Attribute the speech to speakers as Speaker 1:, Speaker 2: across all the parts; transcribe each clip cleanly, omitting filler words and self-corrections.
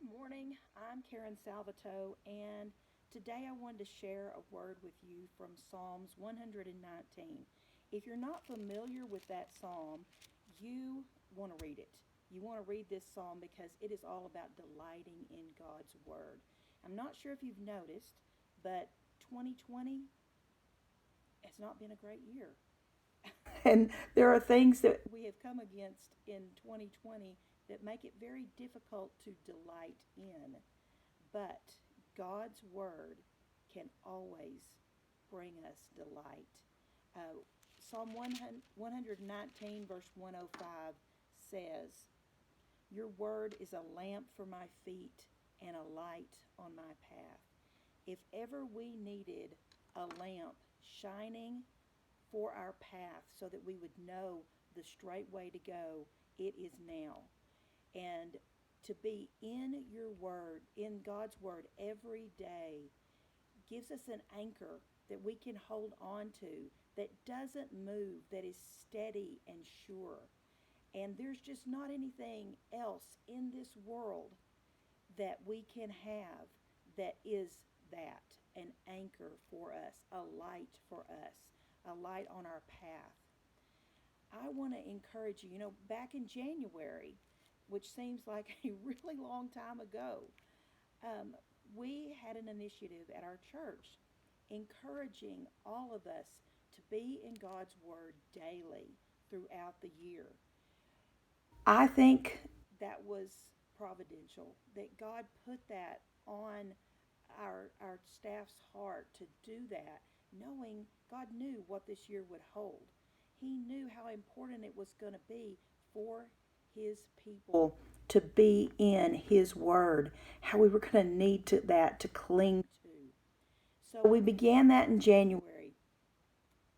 Speaker 1: Good morning. I'm Karen Salvato, and today I wanted to share a word with you from Psalms 119. If you're not familiar with that psalm, you want to read it. You want to read this psalm because it is all about delighting in God's word. I'm not sure if you've noticed, but 2020 has not been a great year. And there are things that we have come against in 2020 that make it very difficult to delight in. But God's Word can always bring us delight. Psalm 119, verse 105 says, Your Word is a lamp for my feet and a light on my path. If ever we needed a lamp shining for our path so that we would know the straight way to go, it is now. And to be in your word, in God's word every day, gives us an anchor that we can hold on to, that doesn't move, that is steady and sure. And there's just not anything else in this world that we can have that is that, an anchor for us, a light for us, a light on our path. I want to encourage you, back in January, which seems like a really long time ago, um, we had an initiative at our church encouraging all of us to be in God's Word daily throughout the year. I think that was providential, that God put that on our staff's heart to do that, knowing God knew what this year would hold. He knew how important it was going to be for his people to be in his word, how we were going to need that to cling to. So we began that in January.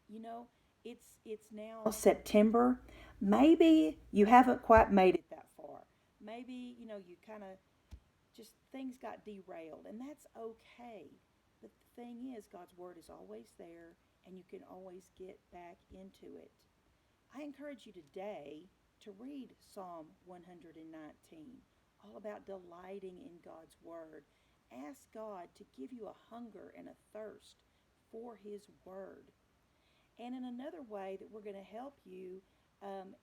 Speaker 1: You know, it's now September. Maybe you haven't quite made it that far. Maybe, you kind of just things got derailed, and that's okay. But the thing is, God's word is always there, and you can always get back into it. I encourage you today to read Psalm 119, all about delighting in God's word. Ask God to give you a hunger and a thirst for his word. And in another way that we're going to help you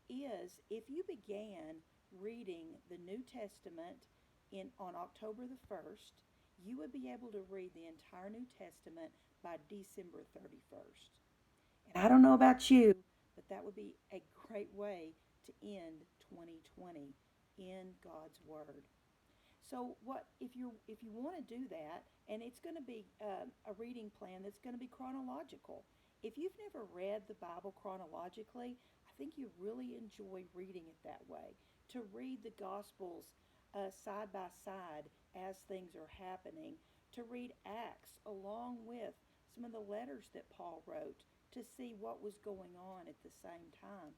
Speaker 1: is if you began reading the New Testament on October the 1st, you would be able to read the entire New Testament by December 31st. And I don't know about you, but that would be a great way to end 2020 in God's Word. So if you want to do that, and it's going to be a reading plan that's going to be chronological. If you've never read the Bible chronologically, I think you really enjoy reading it that way. To read the Gospels side by side as things are happening. To read Acts along with some of the letters that Paul wrote to see what was going on at the same time.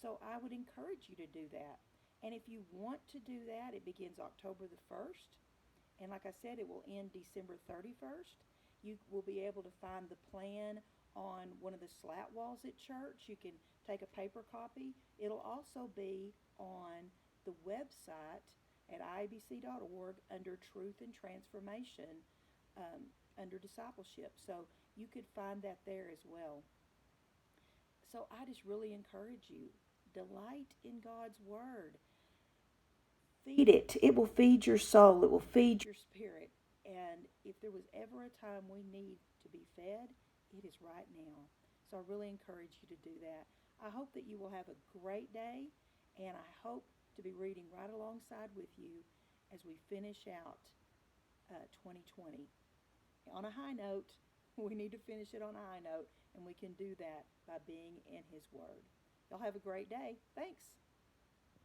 Speaker 1: So I would encourage you to do that. And if you want to do that, it begins October the 1st. And like I said, it will end December 31st. You will be able to find the plan on one of the slat walls at church. You can take a paper copy. It'll also be on the website at iabc.org under Truth and Transformation under Discipleship. So you could find that there as well. So I just really encourage you, delight in God's Word. Feed it. It will feed your soul. It will feed your spirit. And if there was ever a time we need to be fed, it is right now. So I really encourage you to do that. I hope that you will have a great day, and I hope to be reading right alongside with you as we finish out 2020. On a high note, we need to finish it on a high note, and we can do that by being in His Word. Y'all have a great day. Thanks.